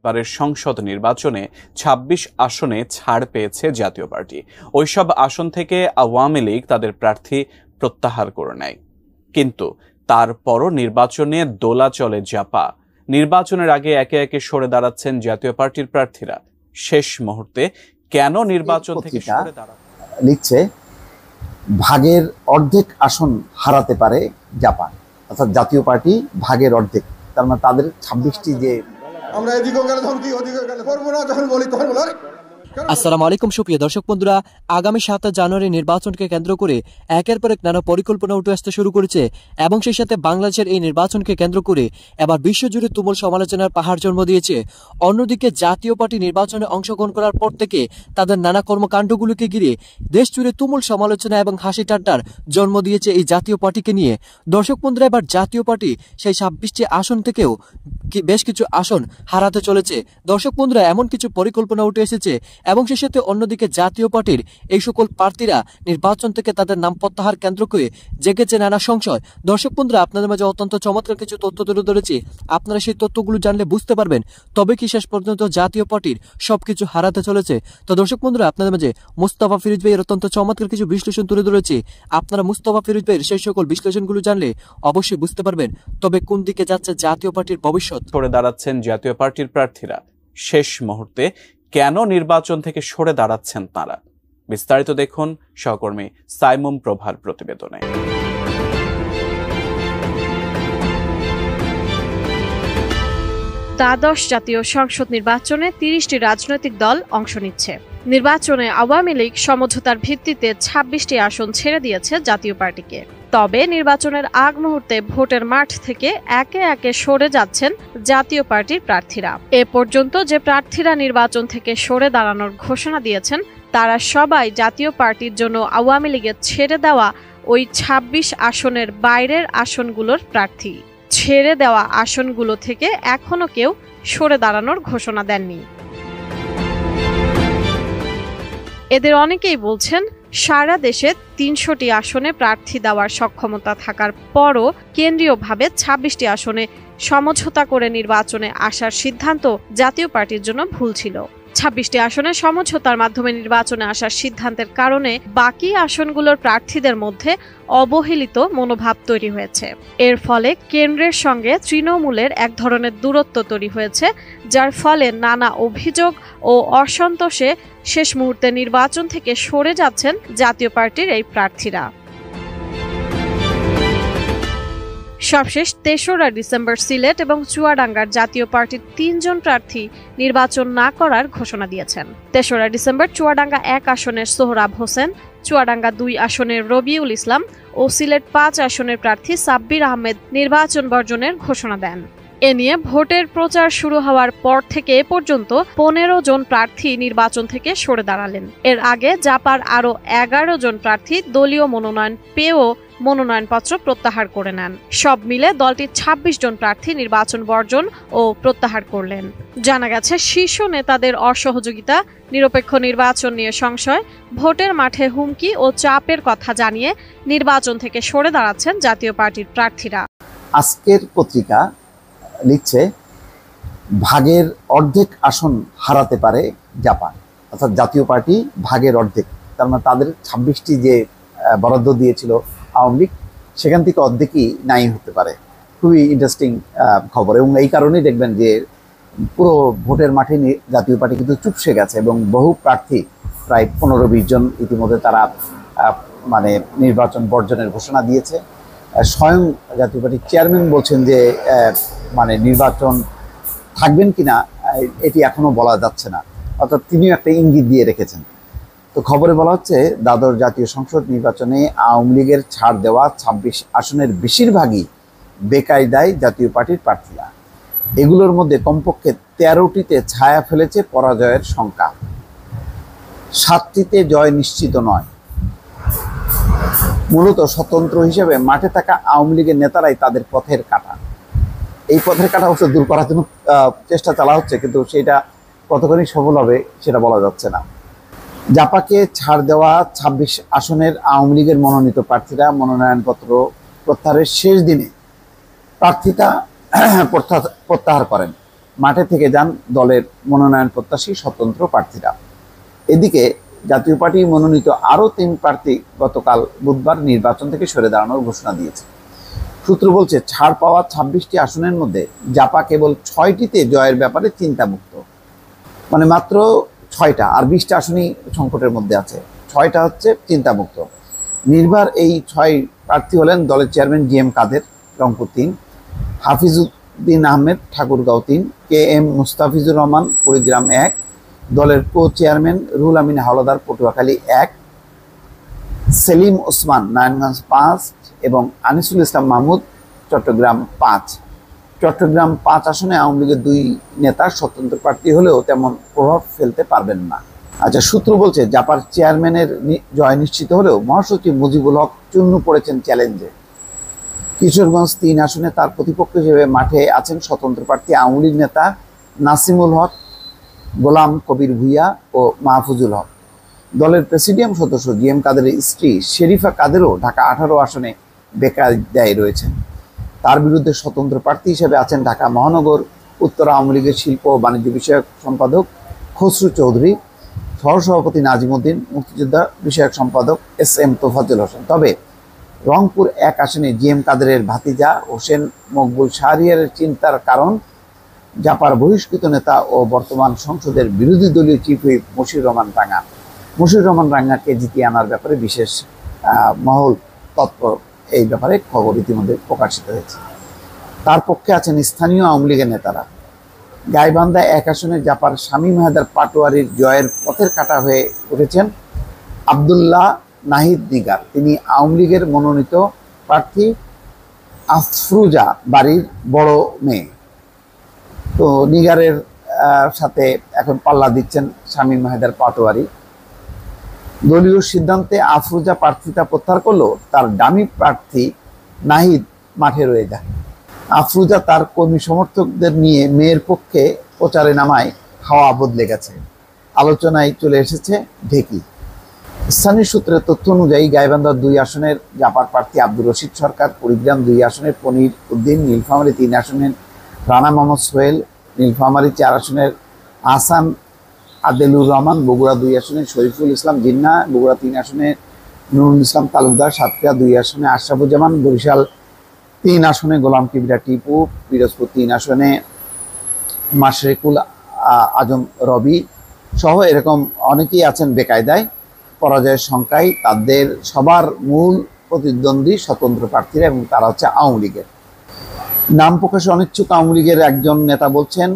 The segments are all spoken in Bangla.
এবারের সংসদ নির্বাচনে ২৬ আসনে ছাড় পেয়েছে জাতীয় পার্টি। ওইসব আসন থেকে আওয়ামী লীগ তাদের প্রার্থী প্রত্যাহার করে নেয়, কিন্তু তারপরও নির্বাচনে দোলাচলে জাপা। নির্বাচনের আগে একে একে সরে দাঁড়াচ্ছেন জাতীয় পার্টির প্রার্থীরা। শেষ মুহূর্তে কেন নির্বাচন থেকে সরে দাঁড়াচ্ছেন লিখছে, ভাগের অর্ধেক আসন হারাতে পারে জাপান, অর্থাৎ জাতীয় পার্টি ভাগের অর্ধেক। তার মানে তাদের ২৬টি যে আমরা এদিকেও গেলে ধমকি ওদিকেও গেলে করবো না, যখন বলি তখন বলো। আসসালামু আলাইকুম সুপ্রিয় দর্শক বন্ধুরা, আগামী ৭ জানুয়ারি নির্বাচনকে কেন্দ্র করে একের পর এক নানা পরিকল্পনা উঠে আসতে শুরু করেছে এবং সেই সাথে বাংলাদেশের এই নির্বাচনকে কেন্দ্র করে এবার বিশ্বজুড়ে তুমুল সমালোচনার পাহাড় জন্ম দিয়েছে। অন্যদিকে জাতীয় পার্টি নির্বাচনে অংশগ্রহণ করার পর থেকে তাদের নানা কর্মকাণ্ডগুলোকে ঘিরে দেশ জুড়ে তুমুল সমালোচনা এবং হাসি ঠাট্টার জন্ম দিয়েছে এই জাতীয় পার্টিকে নিয়ে। দর্শক বন্ধুরা, এবার জাতীয় পার্টি সেই ২৬টি আসন থেকেও বেশ কিছু আসন হারাতে চলেছে। দর্শক বন্ধুরা, এমন কিছু পরিকল্পনা উঠে এসেছে এবং সেই সাথে অন্যদিকে জাতীয় পার্টির এই সকল প্রার্থীরা নির্বাচন থেকে তাদের নাম প্রত্যাহার কেন্দ্র করে জেগেছে নানা সংশয়। দর্শক বন্ধুরা, আপনাদের মাঝে অত্যন্ত চমৎকার কিছু তথ্য তুলে ধরেছি। আপনারা সেই তথ্যগুলো জানলে বুঝতে পারবেন তবে কি শেষ পর্যন্ত জাতীয় পার্টির সবকিছু হারাতে চলেছে। তো দর্শক বন্ধুরা, আপনাদের মাঝে মুস্তাফা ফিরোজ ভাইয়ের অত্যন্ত চমৎকার কিছু বিশ্লেষণ তুলে ধরেছি। আপনারা মুস্তাফা ফিরোজ ভাইয়ের সেই সকল বিশ্লেষণগুলো জানলে অবশ্যই বুঝতে পারবেন তবে কোন দিকে যাচ্ছে জাতীয় পার্টির ভবিষ্যৎ। সরে দাঁড়াচ্ছেন জাতীয় পার্টির প্রার্থীরা। শেষ মুহূর্তে কেন নির্বাচন থেকে সরে দাঁড়াচ্ছেন তারা, বিস্তারিত দেখুন সহকর্মী সাইমুম প্রভার প্রতিবেদনে। দ্বাদশ জাতীয় সংসদ নির্বাচনে ৩০টি রাজনৈতিক দল অংশ নিচ্ছে। নির্বাচনে আওয়ামী লীগ সমঝোতার ভিত্তিতে ২৬টি আসন ছেড়ে দিয়েছে জাতীয় পার্টিকে। তবে নির্বাচনের আগ মুহূর্তে ভোটের মাঠ থেকে একে একে সরে যাচ্ছেন জাতীয় পার্টির প্রার্থীরা। এ পর্যন্ত যে প্রার্থীরা নির্বাচন থেকে সরে দাঁড়ানোর ঘোষণা দিয়েছেন তারা সবাই জাতীয় পার্টির জন্য আওয়ামী লীগের ছেড়ে দেওয়া ওই ২৬ আসনের বাইরের আসনগুলোর প্রার্থী। ছেড়ে দেওয়া আসনগুলো থেকে এখনো কেউ সরে দাঁড়ানোর ঘোষণা দেননি। এদের অনেকেই বলছেন, সারা দেশে ৩০০টি আসনে প্রার্থী দেওয়ার সক্ষমতা থাকার পরও কেন্দ্রীয়ভাবে ২৬টি আসনে সমঝোতা করে নির্বাচনে আসার সিদ্ধান্ত জাতীয় পার্টির জন্য ভুল ছিল। ২৬টি আসনে সমঝোতার মাধ্যমে নির্বাচনে আসার সিদ্ধান্তের কারণে বাকি আসনগুলোর প্রার্থীদের মধ্যে অবহেলিত মনোভাব তৈরি হয়েছে। এর ফলে কেন্দ্রের সঙ্গে তৃণমূলের এক ধরনের দূরত্ব তৈরি হয়েছে, যার ফলে নানা অভিযোগ ও অসন্তোষে শেষ মুহূর্তে নির্বাচন থেকে সরে যাচ্ছেন জাতীয় পার্টির এই প্রার্থীরা। সবশেষ ৩রা ডিসেম্বর সিলেট এবং চুয়াডাঙ্গার জাতীয় পার্টির ৩ জন প্রার্থী নির্বাচন না করার ঘোষণা দিয়েছেন। ৩রা ডিসেম্বর চুয়াডাঙ্গা ১ আসনের সোহরাব হোসেন, চুয়াডাঙ্গা ২ আসনের রবিউল ইসলাম ও সিলেট ৫ আসনের প্রার্থী সাব্বির আহমেদ নির্বাচন বর্জনের ঘোষণা দেন। এ নিয়ে ভোটের প্রচার শুরু হওয়ার পর থেকে এ পর্যন্ত ১৫ জন প্রার্থী নির্বাচন থেকে সরে দাঁড়ালেন। এর আগে জাপার আরও ১১ জন প্রার্থী দলীয় মনোনয়ন পেয়েও মনোনয়নপত্র প্রত্যাহার করে নেন। সব মিলে দলটির ২৬ জন প্রার্থী নির্বাচন বর্জন ও প্রত্যাহার করলেন। জানা গেছে, শীর্ষ নেতাদের অসহযোগিতা, নিরপেক্ষ নির্বাচন নিয়ে সংশয়, ভোটের মাঠে হুমকি ও চাপের কথা জানিয়ে নির্বাচন থেকে সরে দাঁড়াচ্ছেন জাতীয় পার্টির প্রার্থীরা। আজকের পত্রিকা লিখছে, ভাগের অর্ধেক আসন হারাতে পারে জাপান, অর্থাৎ জাতীয় পার্টি ভাগের অর্ধেক। তার মানে তাদের ২৬টি যে বরাদ্দ দিয়েছিল আওয়ামী লীগ, সেখান থেকে অর্ধেকই নাই হতে পারে। খুবই ইন্টারেস্টিং খবর। এবং এই কারণেই দেখবেন যে পুরো ভোটের মাঠে জাতীয় পার্টি কিন্তু চুপসে গেছে এবং বহু প্রার্থী প্রায় ১৫-২০ জন ইতিমধ্যে তারা মানে নির্বাচন বর্জনের ঘোষণা দিয়েছে। স্বয়ং জাতীয় পার্টির চেয়ারম্যান বলছেন যে মানে নির্বাচন থাকবেন কিনা এটি এখনো বলা যাচ্ছে না, অর্থাৎ তিনিও একটা ইঙ্গিত দিয়ে রেখেছেন। তো খবরে বলা হচ্ছে, দ্বাদশ জাতীয় সংসদ নির্বাচনে আওয়ামী লীগের ছাড় দেওয়া ২৬ আসনের বেশিরভাগই বেকায়দায় জাতীয় পার্টির প্রার্থীরা। এগুলোর মধ্যে কমপক্ষে ১৩টিতে ছায়া ফেলেছে পরাজয়ের শঙ্কা, ৭টিতে জয় নিশ্চিত নয়। মূলত স্বতন্ত্র হিসেবে মাঠে থাকা আওয়ামী লীগের নেতারাই তাদের পথের কাঁটা। এই পথের কাঁটা অবশ্য দূর করার জন্য চেষ্টা চালা হচ্ছে, কিন্তু সেটা কতখানি সফল হবে সেটা বলা যাচ্ছে না। জাপাকে ছাড় দেওয়া ২৬ আসনের আওয়ামী লীগের মনোনীত প্রার্থীরা মনোনয়নপত্র প্রত্যাহারের শেষ দিনে প্রার্থিতা প্রত্যাহার করেন। মাঠে থেকে যান দলের মনোনয়ন প্রত্যাশী স্বতন্ত্র প্রার্থীরা। এদিকে জাতীয় পার্টি মনোনীত আরও 3 প্রার্থী গতকাল বুধবার নির্বাচন থেকে সরে দাঁড়ানোর ঘোষণা দিয়েছে। সূত্র বলছে, ছাড় পাওয়া 26টি আসনের মধ্যে জাপা কেবল 6টিতে জয়ের ব্যাপারে চিন্তামুক্ত। মানে মাত্র 6টা, আর 20টা আসনই সংকটের মধ্যে আছে। 6টা হচ্ছে চিন্তামুক্ত। নির্ভর এই 6 প্রার্থী হলেন দলের চেয়ারম্যান GM কাদের, রংপুর 3, হাফিজউদ্দিন আহমেদ, ঠাকুরগাঁও 3, KM মুস্তাফিজুর রহমান, কুড়িগ্রাম 1, দলের চেয়ারম্যান রুহুল আমিন হাওলাদার, পটুয়াখালী 1, সেলিম ওসমান, নারায়ণগঞ্জ 5 এবং আনিসুল ইসলাম মাহমুদ, চট্টগ্রাম 5। চট্টগ্রাম 5 আসনে আওয়ামী লীগের 2 নেতা স্বতন্ত্র প্রার্থী হলেও তেমন প্রভাব ফেলতে পারবেন না। আচ্ছা, সূত্র বলছে, জাপার চেয়ারম্যানের জয় নিশ্চিত হলেও মহাসচিব মুজিবুল হক চূর্ণ পড়েছেন চ্যালেঞ্জে। কিশোরগঞ্জ 3 আসনে তার প্রতিপক্ষ হিসেবে মাঠে আছেন স্বতন্ত্র প্রার্থী আওয়ামী লীগ নেতা নাসিমুল হক, গোলাম কবির ভুইয়া ও মাহফুজুল হক। দলের প্রেসিডিয়াম সদস্য GM কাদেরের স্ত্রী শেরিফা কাদেরও ঢাকা 18 আসনে বেকায়দায় রয়েছেন। তার বিরুদ্ধে স্বতন্ত্র প্রার্থী হিসেবে আছেন ঢাকা মহানগর উত্তর আওয়ামী লীগের শিল্প ও বাণিজ্য বিষয়ক সম্পাদক খসরু চৌধুরী, সহসভাপতি নাজিম উদ্দিন, মুক্তিযোদ্ধা বিষয়ক সম্পাদক SM তোফাজ্জল হোসেন। তবে রংপুর 1 আসনে GM কাদেরের ভাতিজা হোসেন মকবুল শাহরিয়ারের চিন্তার কারণ জাপার বহিষ্কৃত নেতা ও বর্তমান সংসদের বিরোধী দলীয় চিফ হুইপ মশিউর রহমান রাঙ্গা। মশিউর রহমান রাঙ্গাকে জিতিয়ে আনার ব্যাপারে বিশেষ মহল তৎপর। এই ব্যাপারে খবর ইতিমধ্যে প্রকাশিত হয়েছে। তার পক্ষে আছেন স্থানীয় আওয়ামী লীগের নেতারা। গাইবান্ধা 1 আসনে জাপার শামীম হায়দার পাটোয়ারির জয়ের পথের কাঁটা হয়ে উঠেছেন আবদুল্লাহ নাহিদ নিগার। তিনি আওয়ামী লীগের মনোনীত প্রার্থী আফরুজা বাড়ির বড় মেয়ে। তো নিগারের সাথে এখন পাল্লা দিচ্ছেন শামীম হায়দার পাটোয়ারি। দলীয় সিদ্ধান্তে আফরুজা প্রার্থিতা প্রত্যাহার করলেও তার ডামি প্রার্থী নাহিদ মাঠে রয়ে যায়। আফরুজা তার কর্মী সমর্থকদের নিয়ে মেয়ের পক্ষে প্রচারে নামায় হাওয়া বদলে গেছে। আলোচনায় চলে এসেছে ঢেকি। স্থানীয় সূত্রের তথ্য অনুযায়ী গাইবান্ধা 2 আসনের জাপার প্রার্থী আব্দুর রশিদ সরকার, কুড়িগ্রাম 2 আসনের পনির উদ্দিন, নীলফামারী 3 আসনের রানা মোহাম্মদ সোহেল, নীলফামারী 4 আসনের আহসান আদেলুর রহমান, বগুড়া 2 আসনে শরীফুল ইসলাম জিন্না, বগুড়া 3 আসনে নুরুল ইসলাম তালুকদার, সাতক্ষীরা 2 আসনে আশরাফুজ্জামান, বরিশাল 3 আসনে গোলাম কিবরিয়া টিপু, পিরোজপুর 3 আসনে মাশরেকুল আজম রবি সহ এরকম অনেকেই আছেন বেকায়দায়। পরাজয়ের সংখ্যায় তাদের সবার মূল প্রতিদ্বন্দ্বী স্বতন্ত্র প্রার্থীরা এবং তারা হচ্ছে আওয়ামী লীগের। নাম প্রকাশে অনিচ্ছুক আওয়ামী লীগের একজন নেতা বলছেন,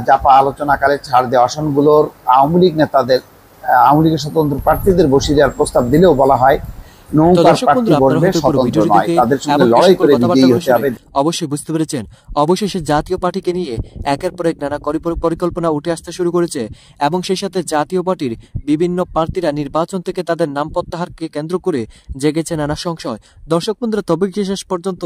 জাপা আলোচনাকালে ছাড় দেওয়া আসনগুলোর আওয়ামী লীগ নেতাদের আওয়ামী লীগের স্বতন্ত্র প্রার্থীদের বসিয়ে দেওয়ার প্রস্তাব দিলেও বলা হয় অবশ্যই বুঝতে পেরেছেন, অবশেষে জাতীয় পার্টিকে নিয়ে একের পর এক নানা পরিকল্পনা উঠে আসতে শুরু করেছে এবং সেই সাথে জাতীয় পার্টির বিভিন্ন প্রার্থীরা নির্বাচন থেকে তাদের নাম প্রত্যাহারকে কেন্দ্র করে জেগেছে নানা সংশয়। দর্শক বন্ধুরা, তবে কি শেষ পর্যন্ত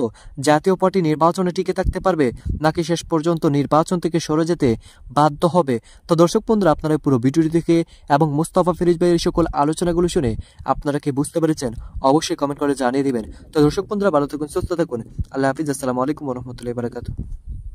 জাতীয় পার্টি নির্বাচনে টিকে থাকতে পারবে নাকি শেষ পর্যন্ত নির্বাচন থেকে সরে যেতে বাধ্য হবে? তো দর্শক বন্ধুরা, আপনারা পুরো ভিডিওটি দেখে এবং মুস্তাফা ফিরোজ ভাইয়ের সকল আলোচনাগুলো শুনে আপনারা কি বুঝতে পেরেছেন অবশ্যই কমেন্ট করে জানিয়ে দিবেন। তো দর্শক বন্ধুরা, ভালো থাকুন, সুস্থ থাকুন। আল্লাহ হাফিজ। আসসালামু আলাইকুম ওয়া রাহমাতুল্লাহি ওয়া বারাকাতুহু।